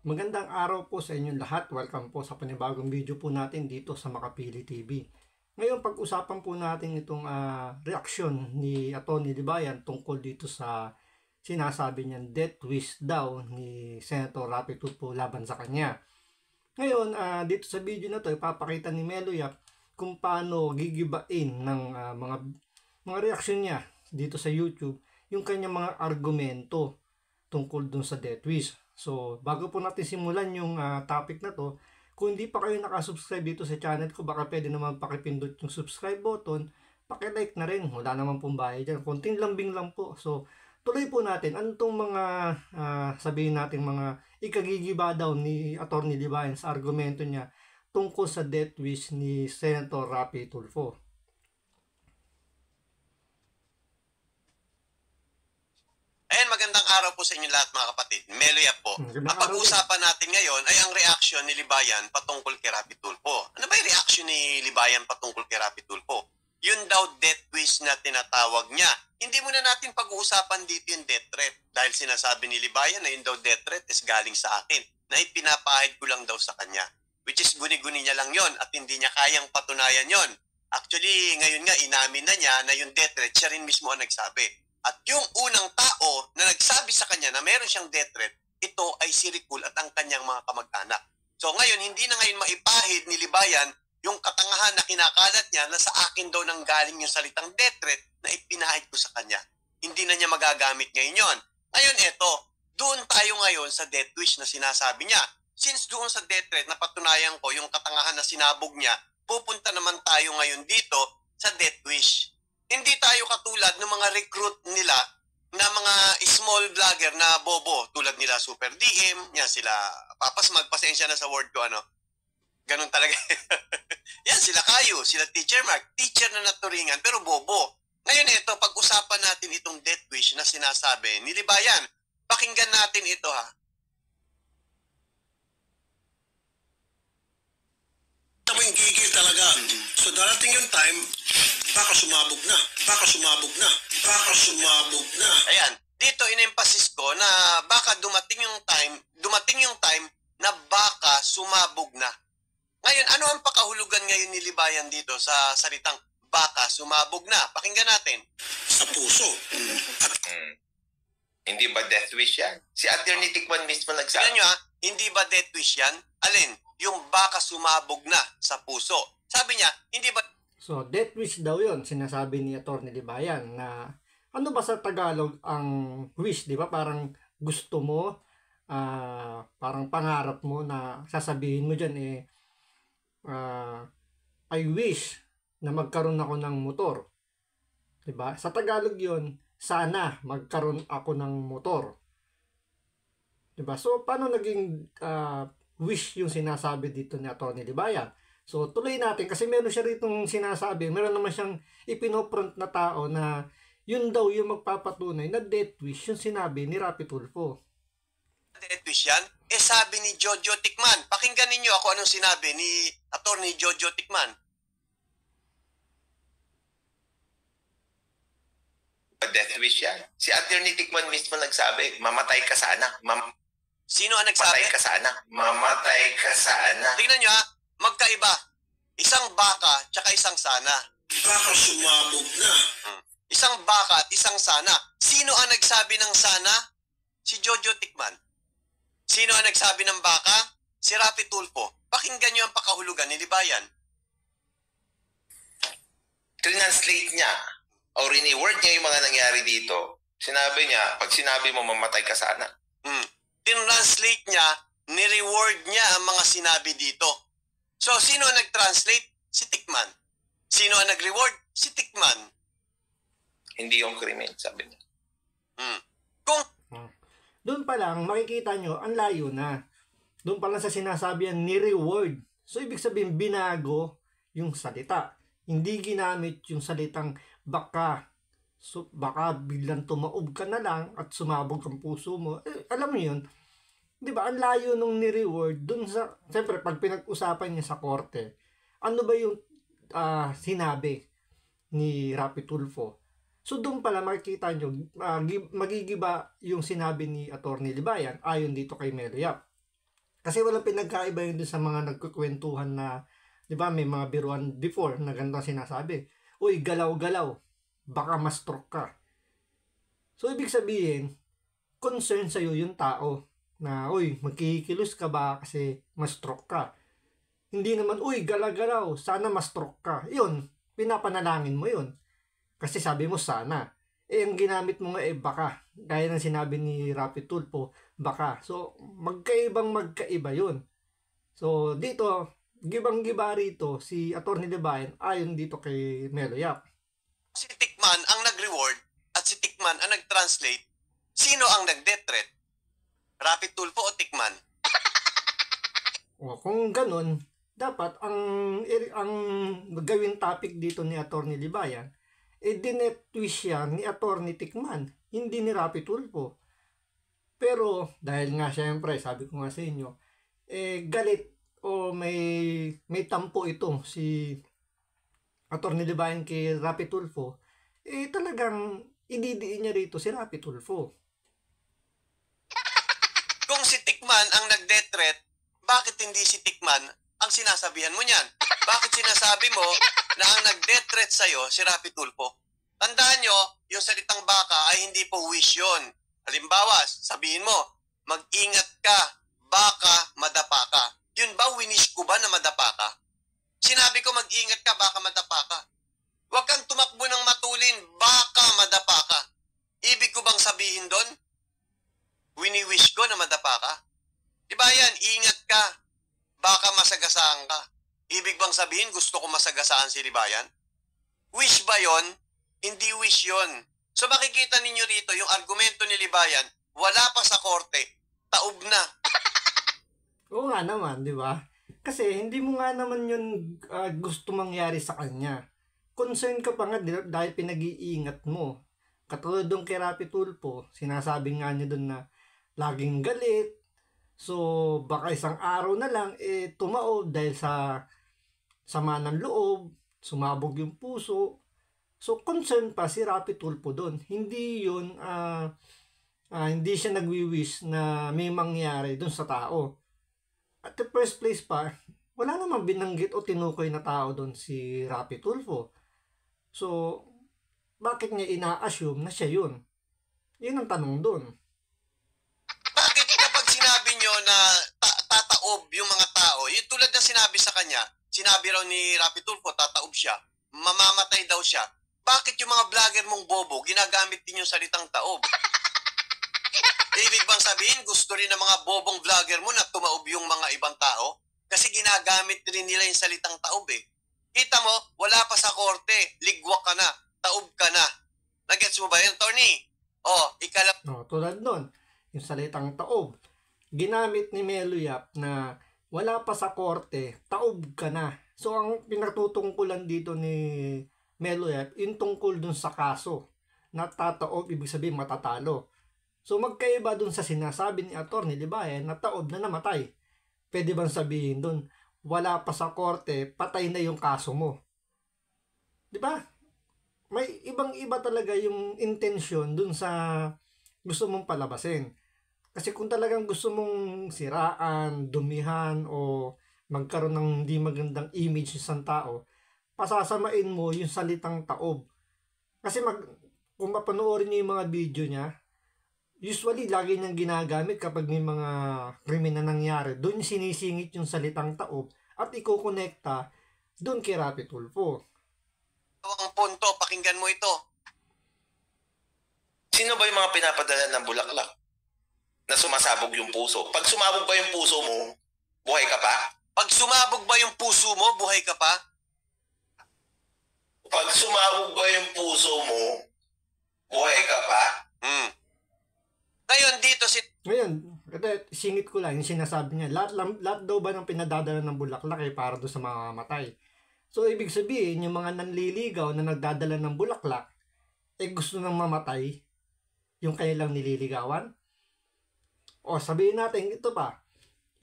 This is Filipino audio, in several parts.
Magandang araw po sa inyong lahat. Welcome po sa panibagong video po natin dito sa Makapili TV. Ngayon pag-usapan po natin itong reaksyon ni Atty. Libayan tungkol dito sa sinasabi niyang death wish daw ni Senator Rapi Tulfo laban sa kanya. Ngayon dito sa video na to ipapakita ni Meloyap kung paano gigibain ng mga reaksyon niya dito sa YouTube yung kanyang mga argumento tungkol dun sa death wish. So, bago po natin simulan yung topic na to, kung hindi pa kayo nakasubscribe dito sa channel ko, baka pwede naman pakipindot yung subscribe button, pakilike na rin, wala naman pong bayad dyan, konting lambing lang po. So, tuloy po natin, ano tong mga sabihin natin mga ikagigiba daw ni Atty. Libayan sa argumento niya tungkol sa death wish ni Senator Rapi Tulfo. Ayan, magandang araw po sa inyo lahat mga kapatid. Meloyap po. Ang pag-uusapan natin ngayon ay ang reaksyon ni Libayan patungkol kay Rapi Tulfo. Ano ba yung reaksyon ni Libayan patungkol kay Rapi Tulfo? Yun daw death wish na tinatawag niya. Hindi muna natin pag-uusapan dito yung death threat. Dahil sinasabi ni Libayan na yun daw death threat is galing sa akin. Na ipinapahid ko lang daw sa kanya. Which is guni-guni niya lang yon at hindi niya kayang patunayan yon. Actually, ngayon nga inamin na niya na yung death threat, siya rin mismo ang nagsabi. At yung unang tao na nagsabi sa kanya na meron siyang death threat, ito ay si Ricul at ang kanyang mga kamag-anak. So ngayon, hindi na ngayon maipahid ni Libayan yung katangahan na kinakalat niya na sa akin daw nang galing yung salitang death threat na ipinahid ko sa kanya. Hindi na niya magagamit ngayon yon. Ngayon ito, doon tayo ngayon sa death wish na sinasabi niya. Since doon sa death threat na patunayan ko yung katangahan na sinabog niya, pupunta naman tayo ngayon dito sa death wish. Hindi tayo katulad ng mga recruit nila na mga small vlogger na bobo tulad nila Super DM, yan sila Papas magpasensya na sa word ko Ganun talaga. Yan sila Kayo, sila Teacher Mark, teacher na naturingan pero bobo. Ngayon ito, pag-usapan natin itong death wish na sinasabi ni Libayan. Pakinggan natin ito ha. Mo yung gigil talaga. So darating yung time, baka sumabog na, baka sumabog na, baka sumabog na. Ayan, dito in-emphasis ko na baka dumating yung time na baka sumabog na. Ngayon, ano ang pakahulugan ngayon ni Libayan dito sa salitang baka sumabog na? Pakinggan natin. Sa puso. At Hindi ba death wish yan? Si Atty. Tikman mismo tingnan nagsabi. nyo ha, hindi ba death wish yan? Alin? Yung baka sumabog na sa puso. Sabi niya, hindi ba... So, death wish daw yon sinasabi ni Atty. Libayan na ano ba sa Tagalog ang wish, di ba? Parang gusto mo, parang pangarap mo na sasabihin mo dyan I wish na magkaroon ako ng motor. Di ba? Sa Tagalog yon sana magkaroon ako ng motor. Di ba? So, paano naging wish yung sinasabi dito ni Atty. Libayan? So, tuloy natin kasi meron siya ritong sinasabi, meron naman siyang ipinopront na tao na yun daw yung magpapatunay na death wish yung sinabi ni Rapi Tulfo. death wish yan? Sabi ni Jojo Tikman. Pakinggan ninyo ako anong sinabi ni Atty. Jojo Tikman. Death wish yan. Si Atty. Tikman mismo nagsabi, mamatay ka sana. Sino ang nagsabi? Mamatay ka sana. Mamatay ka sana. Tingnan nyo ha, magkaiba. Isang baka tsaka isang sana. baka sumabog na. Isang baka at isang sana. Sino ang nagsabi ng sana? Si Jojo Tikman. Sino ang nagsabi ng baka? Si Rapi Tulfo. Pakinggan nyo ang pakahulugan ni Libayan. Translate niya, o reword niya yung mga nangyari dito. Sinabi niya, pag sinabi mo mamatay ka sana. Tinranslate niya, ni-reward niya ang mga sinabi dito. So, sino ang nag-translate? Si Tikman. Sino ang nag-reward? Si Tikman. Hindi yung krimen, sabi niya. Kung Doon pa lang makikita nyo ang layo na. Doon pa lang sa sinasabi yan ni reward. So ibig sabihin binago yung salita. Hindi ginamit yung salitang baka. So baka biglang tumaob ka na lang at sumabog ang puso mo. Alam mo yun, 'di ba? Ang layo nung ni reward doon sa siyempre pag pinag-usapan niya sa korte. Ano ba yung sinabi ni Rapi Tulfo? So doon pala makikita nyo, magigiba yung sinabi ni Atty. Libayan ayon dito kay Meloyap. Kasi walang pinagkaiba yun dun sa mga nagkukwentuhan na, di ba, may mga biruan before na ganito sinasabi. Uy, galaw-galaw, baka ma-stroke ka. So, ibig sabihin, concern sa'yo yung tao na, uy, magkikilos ka ba kasi ma-stroke ka. Hindi naman, uy, galaw-galaw, sana ma-stroke ka. Yun, pinapanalangin mo yun. Kasi sabi mo sana. Ang ginamit mo nga baka. Gaya ng sinabi ni Rapi Tulfo, baka. So, magkaiba yun. So, dito, gibang-giba rito, si Atty. Libayan ayon dito kay Melo Yap. Si Tikman ang nag-reward at si Tikman ang nag-translate. Sino ang nag-death threat? Rapi Tulfo o Tikman? O, kung ganun, dapat ang gawin topic dito ni Atty. Libayan, dinetwist siya ni Atty. Tikman, hindi ni Rapi Tulfo. Pero, dahil nga syempre, sabi ko nga sa inyo, galit o may tampo ito si Atty. Libayan kay Rapi Tulfo, talagang ididiin niya rito si Rapi Tulfo. Kung si Tikman ang nag-death threat, bakit hindi si Tikman ang sinasabihan mo niyan? Bakit sinasabi mo na ang nag-death threat sa'yo si Rapi Tulfo? Tandaan nyo, yung salitang baka ay hindi po wish yun. Halimbawa, sabihin mo, mag-ingat ka, baka madapa ka. Yun ba, winish ko ba na madapa ka? Sinabi ko mag-ingat ka, baka madapa ka. Huwag kang tumakbo ng matulin, baka madapa ka. Ibig ko bang sabihin doon? Wini-wish ko na madapa ka? Diba yan, ingat ka, baka masagasaan ka. Ibig bang sabihin gusto ko masagasaan si Libayan? Wish ba yon? Hindi wish yon. So makikita ninyo rito yung argumento ni Libayan, wala pa sa korte, taob na. Oo nga naman, di ba? Kasi hindi mo nga naman yun gusto mangyari sa kanya. Concern ka pa nga dahil pinag-iingat mo. Katulad doon kay Rapi Tulfo, sinasabi nga niya doon na laging galit. So, baka isang araw na lang, tumaob dahil sa sama ng loob, sumabog yung puso. So, concern pa si Rapi Tulfo doon. Hindi yun, hindi siya nagwi-wish na may mangyari doon sa tao. At the first place pa, wala namang binanggit o tinukoy na tao doon si Rapi Tulfo. So, bakit niya ina-assume na siya yun? Yun ang tanong doon. Bakit kapag sinabi nyo na tataob yung mga tao, yung tulad na sinabi sa kanya, sinabi raw ni Rapi Tulfo, tataob siya, mamamatay daw siya. Bakit yung mga vlogger mong bobo, ginagamit din yung salitang taob? Ibig bang sabihin, gusto rin ng mga bobong vlogger mo na tumaob yung mga ibang tao? Kasi ginagamit rin nila yung salitang taob eh. Kita mo, wala pa sa korte, ligwak ka na, taob ka na. Nagets mo ba yun, Tony? Tulad nun, yung salitang taob. Ginamit ni Melo Yap na wala pa sa korte, taob ka na. So, ang pinatutungkulan dito ni Melo Yap, yung tungkol dun sa kaso. Na tataob, ibig sabihin matatalo. So, magkaiba dun sa sinasabi ni Atty. Libayan na taob na namatay. Pwede bang sabihin dun, wala pa sa korte, patay na yung kaso mo? Diba? May ibang-iba talaga yung intention dun sa gusto mong palabasin. Kasi kung talagang gusto mong siraan, dumihan, o magkaroon ng hindi magandang image sa tao, pasasamain mo yung salitang taob. Kasi kung mapanoorin niyo yung mga video niya, usually lagi niyang ginagamit kapag may mga krimen na nangyari. Doon sinisingit yung salitang taob at ikokonekta doon kay Rapi Tulfo. Ang punto, pakinggan mo ito. Sino ba yung mga pinapadala ng bulaklak na sumasabog yung puso? Pag sumabog ba yung puso mo, buhay ka pa? Pag sumabog ba yung puso mo, buhay ka pa? Pag sumabog ba yung puso mo, buhay ka pa? Ngayon dito Ngayon, singit ko lang yung sinasabi niya. Lahat daw ba ng pinadadala ng bulaklak para doon sa mga matay? So, ibig sabihin, yung mga nanliligaw na nagdadala ng bulaklak, gusto nang mamatay yung kanilang nililigawan? O sabihin natin, ito pa,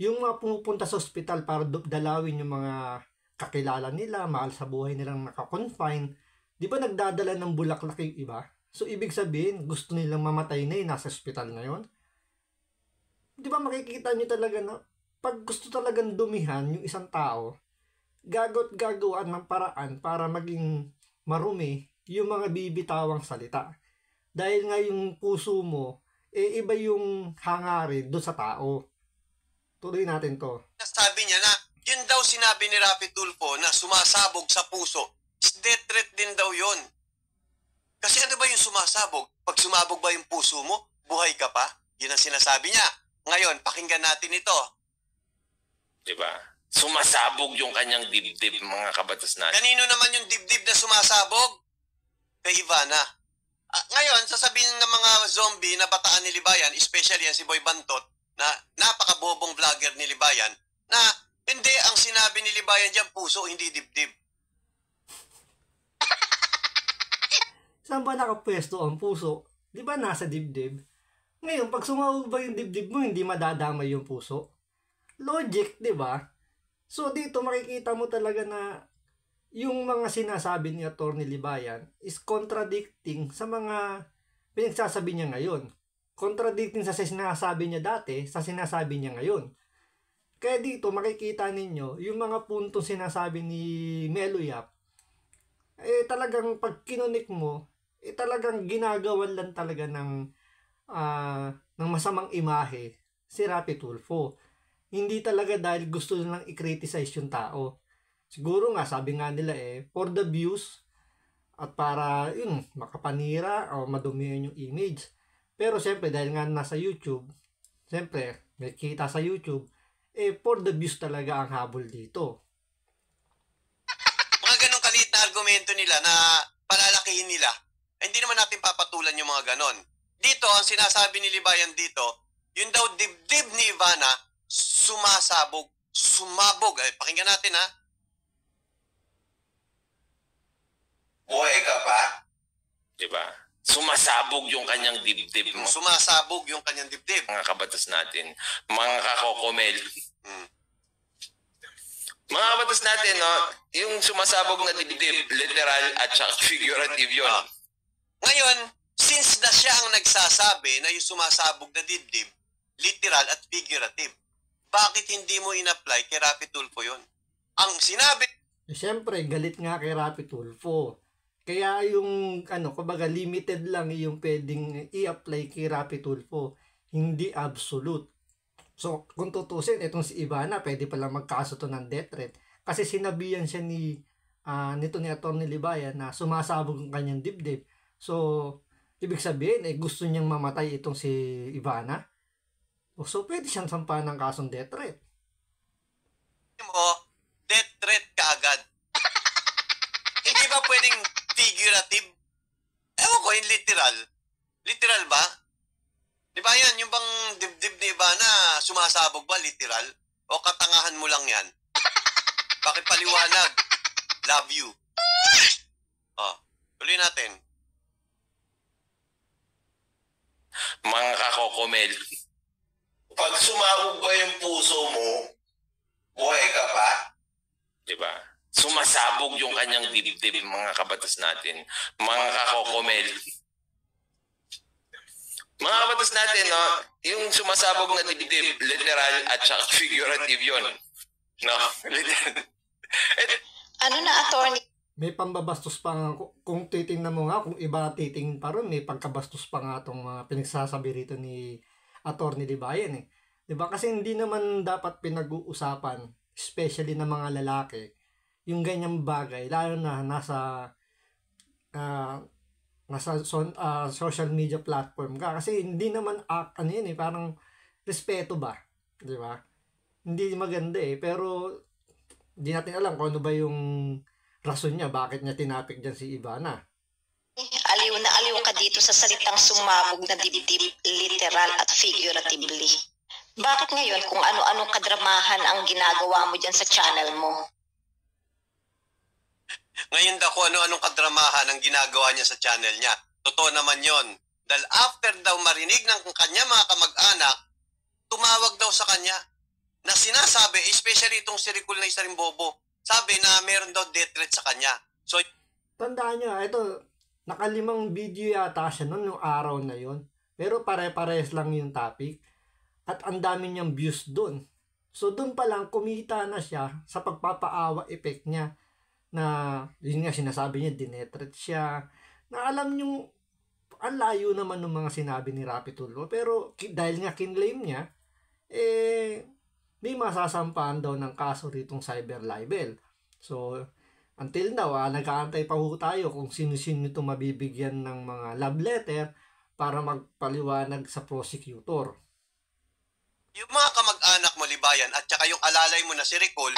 yung mga pumupunta sa ospital para dalawin yung mga kakilala nila, mahal sa buhay nilang nakakonfine, di ba nagdadala ng bulaklak yung iba? So, ibig sabihin, gusto nilang mamatay na nasa ospital na yun? Di ba makikita nyo talaga na pag gusto talagang dumihan yung isang tao, gagawaan ng paraan para maging marumi yung mga bibitawang salita. Dahil nga yung puso mo, iba yung hangarin doon sa tao. Tuloy natin to. Sabi niya na, yun daw sinabi ni Rapi Tulfo na sumasabog sa puso. Death threat din daw yun. Kasi ano ba yung sumasabog? Pag sumabog ba yung puso mo, buhay ka pa? Yun ang sinasabi niya. Ngayon, pakinggan natin ito. Diba? Sumasabog yung kanyang dibdib, mga kabatas natin. Kanino naman yung dibdib na sumasabog? Kay Ivana. Ngayon, sasabihin ng mga zombie na bataan ni Libayan, especially yan si Boy Bantot, na napakabobong vlogger ni Libayan, na hindi, ang sinabi ni Libayan dyan, puso, hindi dibdib. Saan ba nakapwesto ang puso? Di ba nasa dibdib? Ngayon, pag sumabog ba yung dibdib mo, hindi madadamay yung puso? Logic, di ba? So, dito makikita mo talaga na yung mga sinasabi ni Atty. Libayan is contradicting sa mga pinagsasabi niya ngayon. Contradicting sa sinasabi niya dati, sa sinasabi niya ngayon. Kaya dito, makikita ninyo, yung mga puntong sinasabi ni Melo Yap, talagang pag kinunik mo, talagang ginagawan lang talaga ng masamang imahe si Rapi Tulfo. Hindi talaga dahil gusto nilang i-criticize yung tao. Siguro nga, sabi nga nila for the views at para yun, makapanira o madumihan yung image. Pero siyempre, dahil nga nasa YouTube, siyempre, may kita sa YouTube, for the views talaga ang habol dito. Mga ganong kaliit na argumento nila na palalakihin nila, hindi naman natin papatulan yung mga ganon. Dito, ang sinasabi ni Libayan dito, yun daw dibdib ni Ivana, sumabog. Pakinggan natin ha. Buhay ka pa? Diba? Sumasabog yung kanyang dibdib mo. Sumasabog yung kanyang dibdib. Mga kabatas natin, mga kakokomel. Mga kabatas natin, no? Yung sumasabog na dibdib, literal at figurative yun. Ngayon, since na siya ang nagsasabi na yung sumasabog na dibdib, literal at figurative, bakit hindi mo in-apply kay Rapi Tulfo yun? Ang sinabi... Siyempre, galit nga kay Rapi Tulfo. Kaya yung, kumbaga limited lang yung pwedeng i-apply kay Rapi Tulfo. Hindi absolute. So, kung tutusin, itong si Ivana, pwede pala magkaso to ng death threat. Kasi sinabihan siya nito ni Atty. Libayan na sumasabog ang kanyang dibdib. So, ibig sabihin, gusto niyang mamatay itong si Ivana. So, pwede siyang sampahan ng kasong death threat. Death threat ka agad. Hindi ba pwedeng figurative? Ewan ko, yung literal. Literal ba? Di ba yan, yung bang dibdib ni Ivana, sumasabog ba, literal? O katangahan mo lang yan? Bakit paliwanag? Love you. Tuloy natin. Mga kakokomel. Pag sumabog ba yung puso mo, buhay ka pa? Diba? Sumasabog yung kanyang dibdib, mga kabatas natin. Mga kakokomel. Mga kabatas natin, no? Yung sumasabog na dibdib, literal at figurative yun. No? Ano na, attorney? May pambabastos pa nga, kung titingnan mo nga, kung iba titingin pa ron, may pagkabastos pa nga itong pinagsasabi rito ni Atty. Libayan Diba? Kasi hindi naman dapat pinag-uusapan, especially ng mga lalaki, yung ganyang bagay, lalo na nasa social media platform ka. Kasi hindi naman parang respeto ba? Diba? Hindi maganda pero hindi natin alam kung ano ba yung rason niya, bakit niya tinapik dyan si Ivana. Aliw na aliw ka dito sa salitang sumabog na dibdib, literal at figuratively. Bakit ngayon kung ano-anong kadramahan ang ginagawa mo dyan sa channel mo? Ngayon daw kung ano-anong kadramahan ang ginagawa niya sa channel niya. Totoo naman yon. Dahil after daw marinig ng kanya mga kamag-anak, tumawag daw sa kanya na sinasabi, especially itong si Ricul na isa rin bobo, sabi na meron daw death threat sa kanya. So, tandaan nyo, ito, nakalimang video yata siya noon yung araw na yon. Pero pare-pares lang yung topic. At ang dami niyang views doon. So doon pa lang kumita na siya sa pagpapaawa effect niya na yun nga sinasabi niya dinetret siya na alam nyo ang layo naman ng mga sinabi ni Rapi Tulfo pero dahil nga kinlaim niya may masasampahan daw ng kaso ritong cyber libel. So until now nag-aantay pa ho tayo kung sino-sino ito mabibigyan ng mga love letter para magpaliwanag sa prosecutor. Yung mga kamag-anak mo, Libayan, at saka yung alalay mo na si Ricol,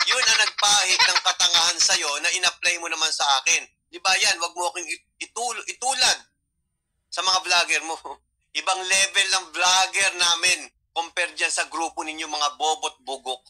yun ang nagpahit ng katangahan sa'yo na in-apply mo naman sa akin. Libayan, wag mo akong itulad sa mga vlogger mo. Ibang level ng vlogger namin compared dyan sa grupo ninyo mga bobot bugok.